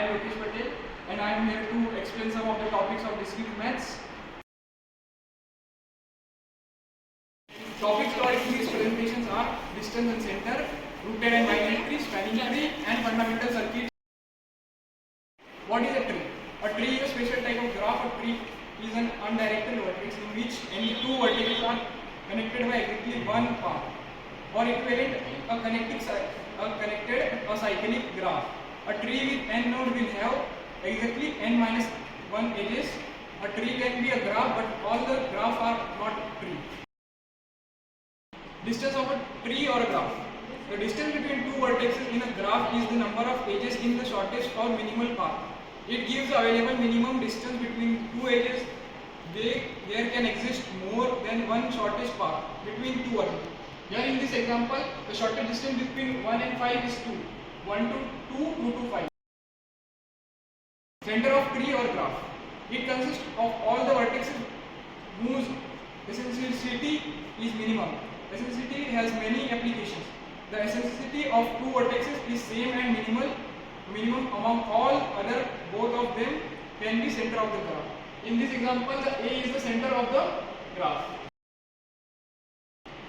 am Yogesh Patel and I am here to explain some of the topics of discrete maths. Topics covered in these presentations are distance and center, rooted and binary tree, spanning tree, and fundamental circuits. What is a tree? A tree is a special type of graph. A tree is an undirected vertex in which any two vertices are connected by exactly one path. Or equivalent, a cyclic graph. A tree with n nodes will have exactly n minus 1 edges. A tree can be a graph, but all the graphs are not tree. Distance of a tree or a graph. The distance between two vertices in a graph is the number of edges in the shortest or minimal path. It gives the available minimum distance between two edges. There can exist more than one shortest path between two vertices. Here in this example, the shortest distance between 1 and 5 is 2. 1 to 2, 2 to 5. Center of tree or graph. It consists of all the vertices whose eccentricity is minimum. Eccentricity has many applications. The eccentricity of two vertices is same and minimum among all other. Both of them can be center of the graph. In this example, the A is the center of the graph.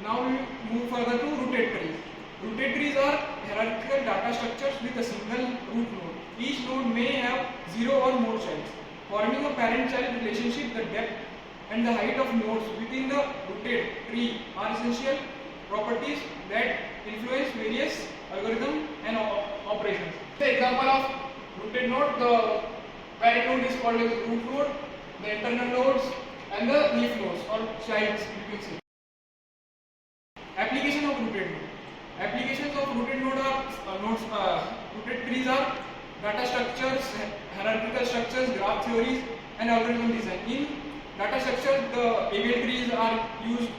Now we move further to rooted trees. Rooted trees are hierarchical data structures with a single root node. Each node may have 0 or more childs. Forming a parent-child relationship, the depth and the height of nodes within the rooted tree are essential properties that influence various algorithms and operations. The example of rooted node, the parent node is called as root node, the internal nodes and the leaf nodes or childs you can say. Application of rooted node. Applications of rooted node are rooted trees are data structures, hierarchical structures, graph theories, and algorithm design. In data structures, the ABL trees are used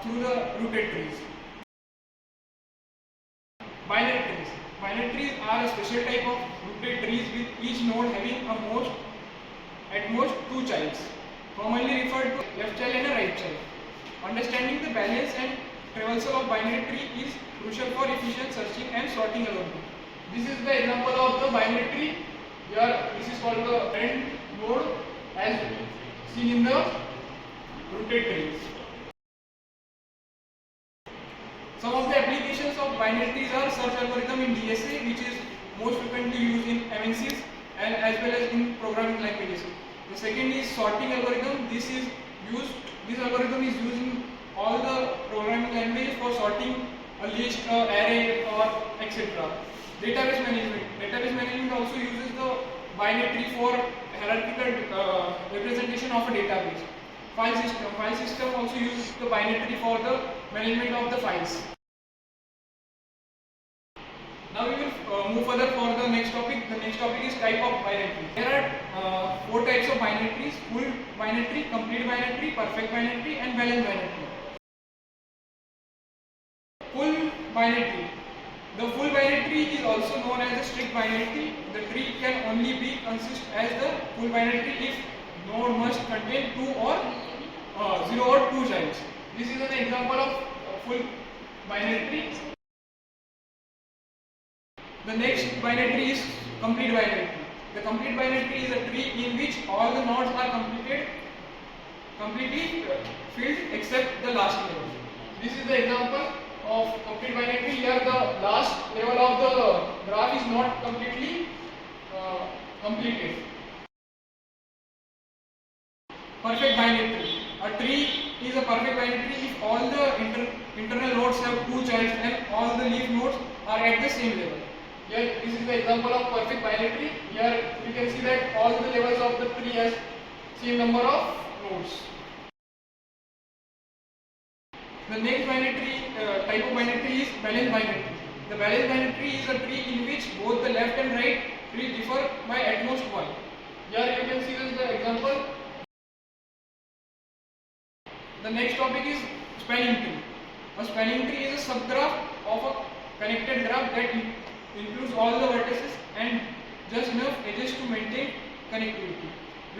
through the rooted trees. Binary trees. Binary trees are a special type of rooted trees with each node having at most two childs, commonly referred to left child and a right child. Understanding the balance and traversal of binary tree is crucial for efficient searching and sorting algorithm. This is the example of the binary tree. Here, this is called the parent node as seen in the rooted trees. Some of the applications of binary trees are search algorithm in DSA, which is most frequently used in MNCs and as well as in programming languages. The second is sorting algorithm. This algorithm is used in all the programming languages for sorting a list, array, or etc. Database management. Database management also uses the binary tree for hierarchical representation of a database. File system. File system also uses the binary tree for the management of the files. Now we will move further for the next topic. The next topic is type of binary tree. There are 4 types of binary trees: full binary tree, complete binary tree, perfect binary tree, and balanced binary tree. Full binary tree. The full binary tree is also known as the strict binary tree. The tree can only be consist as the full binary tree if node must contain 2 or 0 or 2 childs. This is an example of full binary tree. The next binary tree is complete binary tree. The complete binary tree is a tree in which all the nodes are completely filled except the last level. This is the example of complete binary tree. Here the last level of the graph is not completely completed. Perfect binary tree. A tree is a perfect binary tree if all the internal nodes have 2 childs and all the leaf nodes are at the same level. Here this is the example of perfect binary tree. Here you can see that all the levels of the tree has same number of nodes. The next binary tree type of binary tree is balanced binary tree. The balanced binary tree is a tree in which both the left and right tree differ by at most 1. Here you can see this is the example. The next topic is spanning tree. A spanning tree is a subgraph of a connected graph that includes all the vertices and just enough edges to maintain connectivity.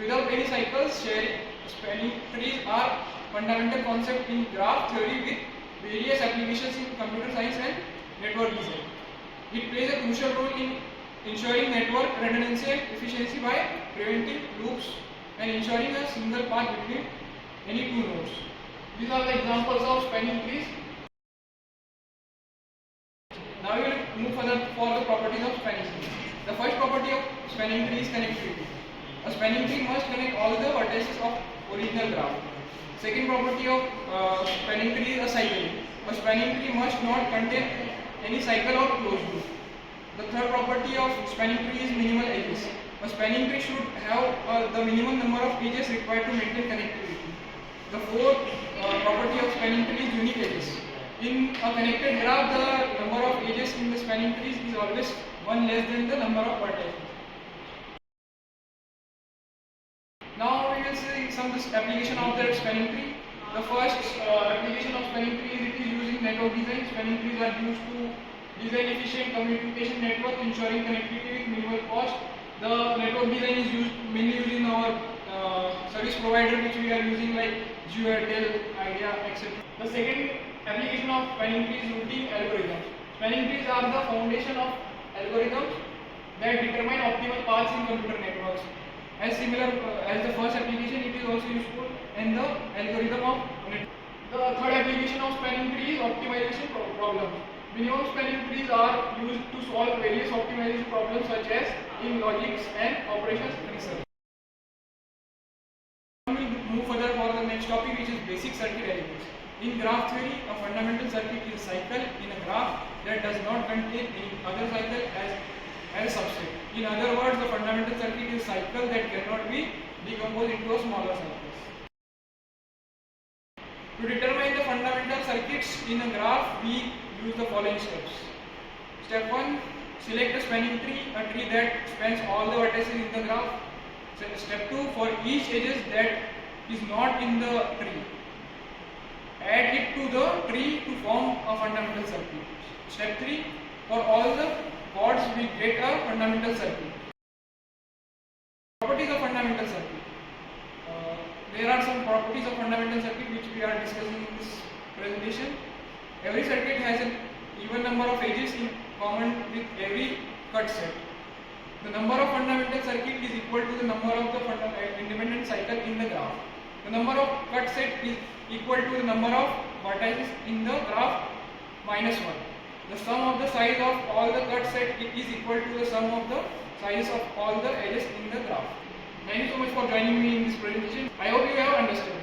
Without any cycles sharing, spanning trees are fundamental concept in graph theory with various applications in computer science and network design. It plays a crucial role in ensuring network redundancy and efficiency by preventing loops and ensuring a single path between any two nodes. These are the examples of spanning trees. Now we will move further for the properties of spanning tree. The first property of spanning tree is connectivity. A spanning tree must connect all the vertices of original graph. Second property of spanning tree is a cycling. A spanning tree must not contain any cycle or closed loop. The third property of spanning tree is minimal edges. A spanning tree should have the minimum number of edges required to maintain connectivity. The fourth property of spanning tree is unique edges. In a connected graph, the number of edges in the spanning trees is always one less than the number of vertices. Now we will see some application of that spanning tree. The first application of spanning tree is it is used in network design. Spanning trees are used to design efficient communication network, ensuring connectivity with minimal cost. The network design is mainly used in our service provider, which we are using like Jio, Airtel, Idea, etc. The second application of spanning tree is routing algorithms. Spanning trees are the foundation of algorithms that determine optimal paths in computer networks. As similar as the first application, it is also useful in the algorithm of network. The third application of spanning tree is optimization problems. Minimum spanning trees are used to solve various optimization problems such as in logics and operations research. We will move further for the next topic, which is basic circuit elements. In graph theory, a fundamental circuit is a cycle in a graph that does not contain any other cycle as a subset. In other words, the fundamental circuit is a cycle that cannot be decomposed into a smaller cycles. To determine the fundamental circuits in a graph, we use the following steps. Step 1. Select a spanning tree, a tree that spans all the vertices in the graph. Step 2. For each edges that is not in the tree, add it to the tree to form a fundamental circuit. Step 3. For all the chords, we get a fundamental circuit. Properties of fundamental circuit. There are some properties of fundamental circuit which we are discussing in this presentation. Every circuit has an even number of edges in common with every cut set. The number of fundamental circuit is equal to the number of the independent cycle in the graph. The number of cut set is equal to the number of vertices in the graph minus 1. The sum of the size of all the cut set is equal to the sum of the size of all the edges in the graph. Thank you so much for joining me in this presentation. I hope you have understood.